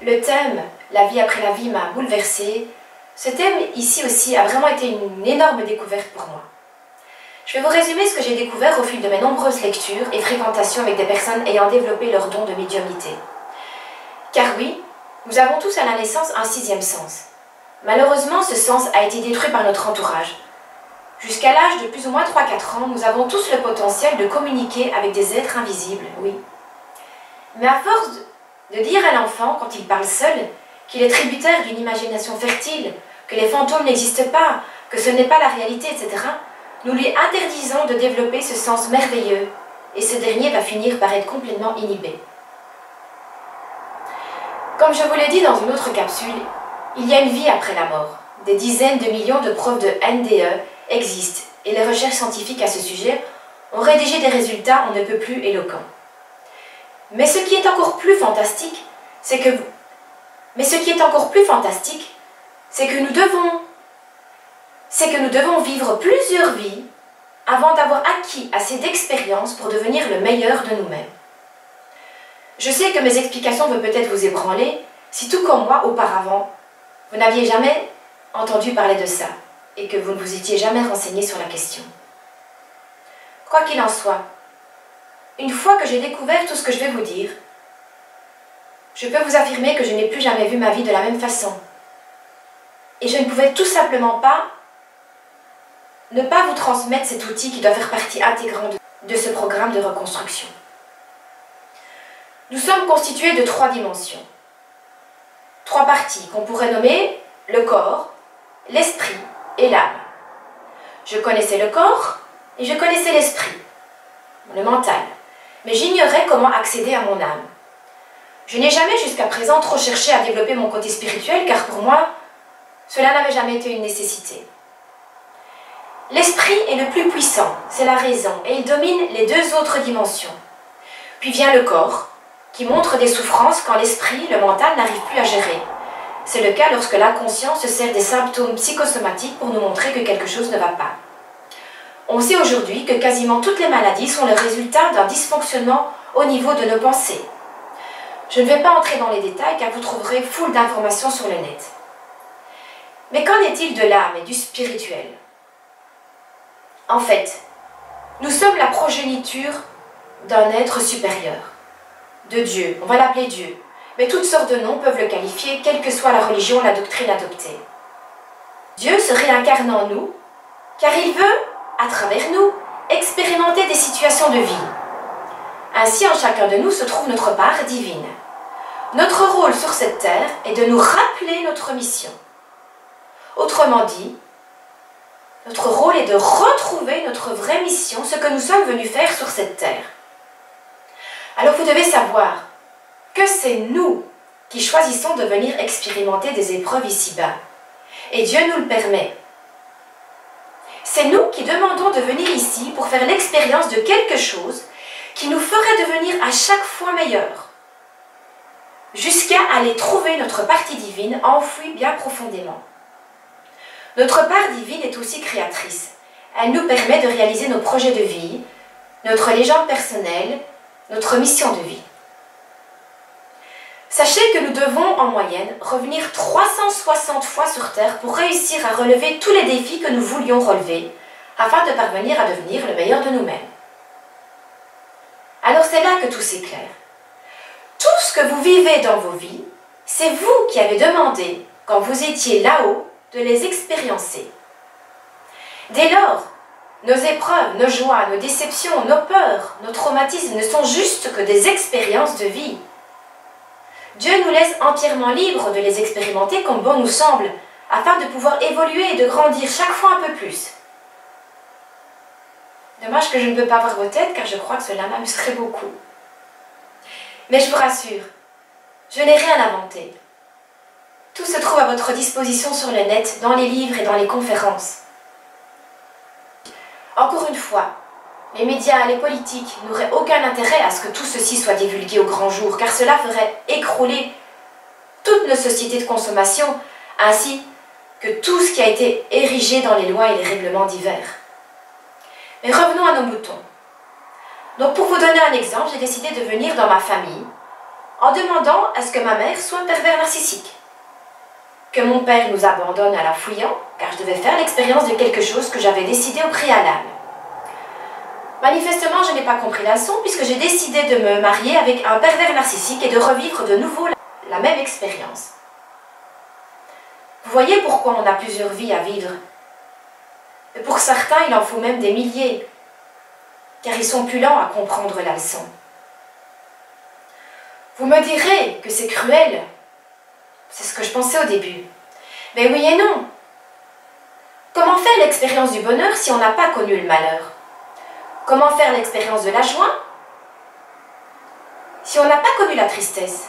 Le thème « La vie après la vie » m'a bouleversée. Ce thème ici aussi a vraiment été une énorme découverte pour moi. Je vais vous résumer ce que j'ai découvert au fil de mes nombreuses lectures et fréquentations avec des personnes ayant développé leur don de médiumnité. Car oui, nous avons tous à la naissance un sixième sens. Malheureusement, ce sens a été détruit par notre entourage. Jusqu'à l'âge de plus ou moins 3-4 ans, nous avons tous le potentiel de communiquer avec des êtres invisibles, oui. Mais à force de dire à l'enfant, quand il parle seul, qu'il est tributaire d'une imagination fertile, que les fantômes n'existent pas, que ce n'est pas la réalité, etc., nous lui interdisons de développer ce sens merveilleux, et ce dernier va finir par être complètement inhibé. Comme je vous l'ai dit dans une autre capsule, il y a une vie après la mort. Des dizaines de millions de preuves de NDE existent, et les recherches scientifiques à ce sujet ont rédigé des résultats on ne peut plus éloquents. Mais ce qui est encore plus fantastique, c'est que nous devons vivre plusieurs vies avant d'avoir acquis assez d'expérience pour devenir le meilleur de nous-mêmes. Je sais que mes explications vont peut-être vous ébranler, si tout comme moi, auparavant, vous n'aviez jamais entendu parler de ça et que vous ne vous étiez jamais renseigné sur la question. Quoi qu'il en soit, une fois que j'ai découvert tout ce que je vais vous dire, je peux vous affirmer que je n'ai plus jamais vu ma vie de la même façon. Et je ne pouvais tout simplement pas ne pas vous transmettre cet outil qui doit faire partie intégrante de ce programme de reconstruction. Nous sommes constitués de 3 dimensions. 3 parties qu'on pourrait nommer le corps, l'esprit et l'âme. Je connaissais le corps et je connaissais l'esprit, le mental, mais j'ignorais comment accéder à mon âme. Je n'ai jamais jusqu'à présent trop cherché à développer mon côté spirituel car pour moi, cela n'avait jamais été une nécessité. L'esprit est le plus puissant, c'est la raison, et il domine les 2 autres dimensions. Puis vient le corps, qui montre des souffrances quand l'esprit, le mental, n'arrive plus à gérer. C'est le cas lorsque l'inconscient se sert des symptômes psychosomatiques pour nous montrer que quelque chose ne va pas. On sait aujourd'hui que quasiment toutes les maladies sont le résultat d'un dysfonctionnement au niveau de nos pensées. Je ne vais pas entrer dans les détails car vous trouverez foule d'informations sur le net. Mais qu'en est-il de l'âme et du spirituel ? En fait, nous sommes la progéniture d'un être supérieur, de Dieu, on va l'appeler Dieu, mais toutes sortes de noms peuvent le qualifier, quelle que soit la religion, la doctrine adoptée. Dieu se réincarne en nous, car il veut, à travers nous, expérimenter des situations de vie. Ainsi, en chacun de nous se trouve notre part divine. Notre rôle sur cette terre est de nous rappeler notre mission. Autrement dit, notre rôle est de retrouver notre vraie mission, ce que nous sommes venus faire sur cette terre. Alors vous devez savoir que c'est nous qui choisissons de venir expérimenter des épreuves ici-bas. Et Dieu nous le permet. C'est nous qui demandons de venir ici pour faire l'expérience de quelque chose qui nous ferait devenir à chaque fois meilleurs, jusqu'à aller trouver notre partie divine enfouie bien profondément. Notre part divine est aussi créatrice. Elle nous permet de réaliser nos projets de vie, notre légende personnelle, notre mission de vie. Sachez que nous devons, en moyenne, revenir 360 fois sur Terre pour réussir à relever tous les défis que nous voulions relever, afin de parvenir à devenir le meilleur de nous-mêmes. Alors c'est là que tout s'éclaire. Tout ce que vous vivez dans vos vies, c'est vous qui avez demandé, quand vous étiez là-haut, de les expériencer. Dès lors, nos épreuves, nos joies, nos déceptions, nos peurs, nos traumatismes ne sont juste que des expériences de vie. Dieu nous laisse entièrement libres de les expérimenter comme bon nous semble, afin de pouvoir évoluer et de grandir chaque fois un peu plus. Dommage que je ne peux pas voir vos têtes, car je crois que cela m'amuserait beaucoup. Mais je vous rassure, je n'ai rien inventé. Tout se trouve à votre disposition sur le net, dans les livres et dans les conférences. Encore une fois, les médias et les politiques n'auraient aucun intérêt à ce que tout ceci soit divulgué au grand jour, car cela ferait écrouler toutes nos sociétés de consommation, ainsi que tout ce qui a été érigé dans les lois et les règlements divers. Mais revenons à nos moutons. Donc pour vous donner un exemple, j'ai décidé de venir dans ma famille en demandant à ce que ma mère soit un pervers narcissique. Que mon père nous abandonne à la fouillant, car je devais faire l'expérience de quelque chose que j'avais décidé au préalable. Manifestement, je n'ai pas compris la leçon puisque j'ai décidé de me marier avec un pervers narcissique et de revivre de nouveau la même expérience. Vous voyez pourquoi on a plusieurs vies à vivre. Et pour certains, il en faut même des milliers, car ils sont plus lents à comprendre la leçon. Vous me direz que c'est cruel. C'est ce que je pensais au début. Mais oui et non. Comment faire l'expérience du bonheur si on n'a pas connu le malheur? Comment faire l'expérience de la joie si on n'a pas connu la tristesse?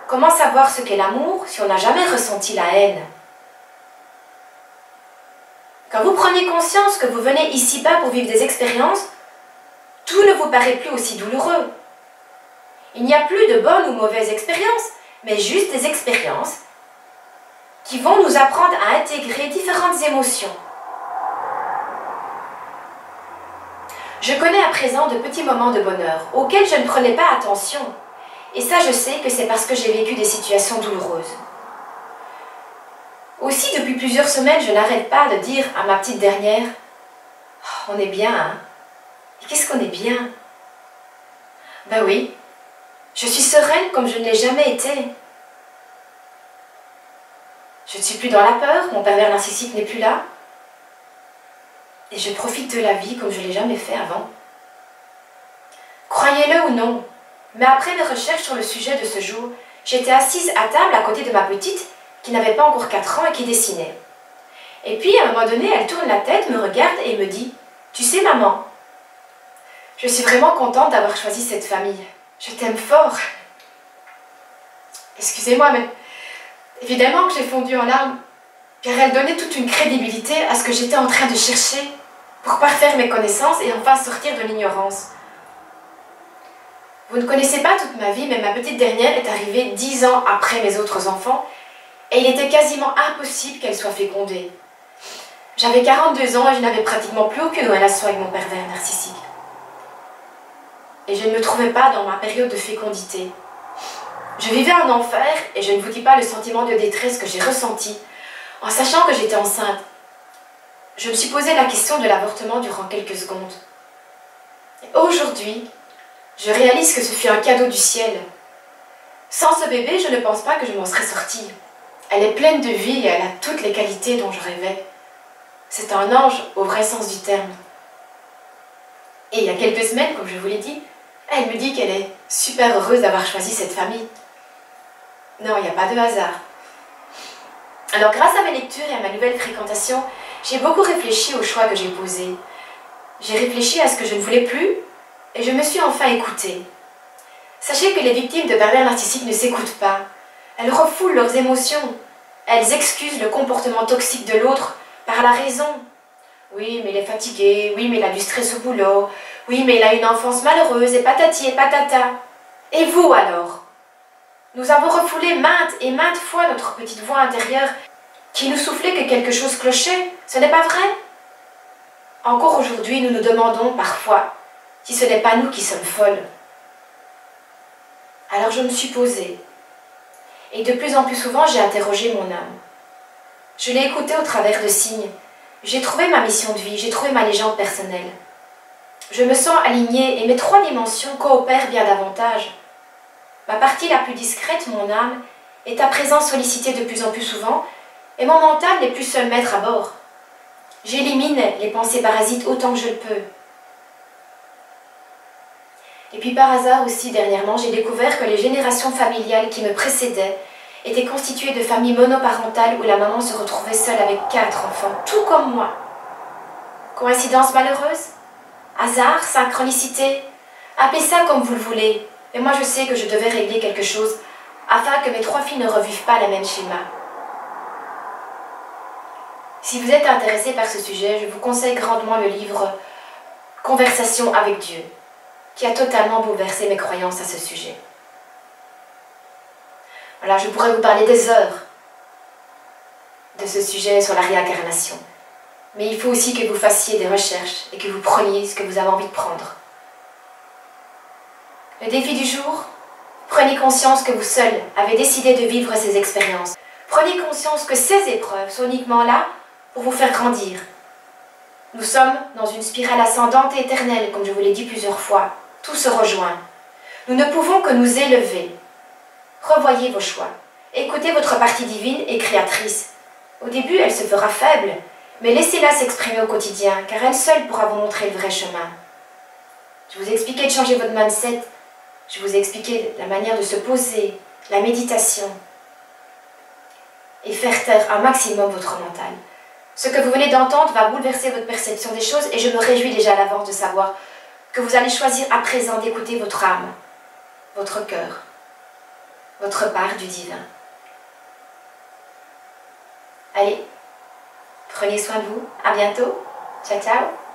Comment savoir ce qu'est l'amour si on n'a jamais ressenti la haine? Quand vous prenez conscience que vous venez ici-bas pour vivre des expériences, tout ne vous paraît plus aussi douloureux. Il n'y a plus de bonnes ou mauvaises expériences, mais juste des expériences qui vont nous apprendre à intégrer différentes émotions. Je connais à présent de petits moments de bonheur auxquels je ne prenais pas attention. Et ça, je sais que c'est parce que j'ai vécu des situations douloureuses. Aussi, depuis plusieurs semaines, je n'arrête pas de dire à ma petite dernière « Oh, on est bien, hein? Et qu'est-ce qu'on est bien ?» Ben oui, je suis sereine comme je ne l'ai jamais été. Je ne suis plus dans la peur, mon pervers narcissique n'est plus là. Et je profite de la vie comme je ne l'ai jamais fait avant. Croyez-le ou non, mais après mes recherches sur le sujet de ce jour, j'étais assise à table à côté de ma petite, qui n'avait pas encore 4 ans et qui dessinait. Et puis, à un moment donné, elle tourne la tête, me regarde et me dit « Tu sais, maman, je suis vraiment contente d'avoir choisi cette famille. Je t'aime fort. » Excusez-moi, mais évidemment que j'ai fondu en larmes, car elle donnait toute une crédibilité à ce que j'étais en train de chercher pour parfaire mes connaissances et enfin sortir de l'ignorance. Vous ne connaissez pas toute ma vie, mais ma petite dernière est arrivée 10 ans après mes autres enfants, et il était quasiment impossible qu'elle soit fécondée. J'avais 42 ans et je n'avais pratiquement plus aucune relation avec mon pervers narcissique. Et je ne me trouvais pas dans ma période de fécondité. Je vivais un enfer et je ne vous dis pas le sentiment de détresse que j'ai ressenti en sachant que j'étais enceinte. Je me suis posé la question de l'avortement durant quelques secondes. Et aujourd'hui, je réalise que ce fut un cadeau du ciel. Sans ce bébé, je ne pense pas que je m'en serais sortie. Elle est pleine de vie et elle a toutes les qualités dont je rêvais. C'est un ange au vrai sens du terme. Et il y a quelques semaines, comme je vous l'ai dit, elle me dit qu'elle est super heureuse d'avoir choisi cette famille. Non, il n'y a pas de hasard. Alors, grâce à mes lectures et à ma nouvelle fréquentation, j'ai beaucoup réfléchi au choix que j'ai posé. J'ai réfléchi à ce que je ne voulais plus et je me suis enfin écoutée. Sachez que les victimes de pervers narcissiques ne s'écoutent pas. Elles refoulent leurs émotions. Elles excusent le comportement toxique de l'autre par la raison. Oui, mais il est fatigué. Oui, mais il a du stress au boulot. Oui, mais il a une enfance malheureuse et patati et patata. Et vous alors? Nous avons refoulé maintes et maintes fois notre petite voix intérieure qui nous soufflait que quelque chose clochait. Ce n'est pas vrai? Encore aujourd'hui, nous nous demandons parfois si ce n'est pas nous qui sommes folles. Alors je me suis posée. Et de plus en plus souvent, j'ai interrogé mon âme. Je l'ai écoutée au travers de signes. J'ai trouvé ma mission de vie, j'ai trouvé ma légende personnelle. Je me sens alignée et mes 3 dimensions coopèrent bien davantage. Ma partie la plus discrète, mon âme, est à présent sollicitée de plus en plus souvent et mon mental n'est plus seul maître à bord. J'élimine les pensées parasites autant que je le peux. Et puis par hasard aussi, dernièrement, j'ai découvert que les générations familiales qui me précédaient étaient constituées de familles monoparentales où la maman se retrouvait seule avec 4 enfants, tout comme moi. Coïncidence malheureuse? Hasard? Synchronicité? Appelez ça comme vous le voulez, mais moi je sais que je devais régler quelque chose afin que mes 3 filles ne revivent pas la même schéma. Si vous êtes intéressé par ce sujet, je vous conseille grandement le livre « Conversation avec Dieu », qui a totalement bouleversé mes croyances à ce sujet. Voilà, je pourrais vous parler des heures de ce sujet sur la réincarnation. Mais il faut aussi que vous fassiez des recherches et que vous preniez ce que vous avez envie de prendre. Le défi du jour, Prenez conscience que vous seul avez décidé de vivre ces expériences. Prenez conscience que ces épreuves sont uniquement là pour vous faire grandir. Nous sommes dans une spirale ascendante et éternelle, comme je vous l'ai dit plusieurs fois. Tout se rejoint. Nous ne pouvons que nous élever. Revoyez vos choix. Écoutez votre partie divine et créatrice. Au début, elle se fera faible, mais laissez-la s'exprimer au quotidien, car elle seule pourra vous montrer le vrai chemin. Je vous ai expliqué de changer votre mindset. Je vous ai expliqué la manière de se poser, la méditation, et faire taire un maximum votre mental. Ce que vous venez d'entendre va bouleverser votre perception des choses et je me réjouis déjà à l'avance de savoir que vous allez choisir à présent d'écouter votre âme, votre cœur, votre part du divin. Allez, prenez soin de vous. À bientôt. Ciao, ciao.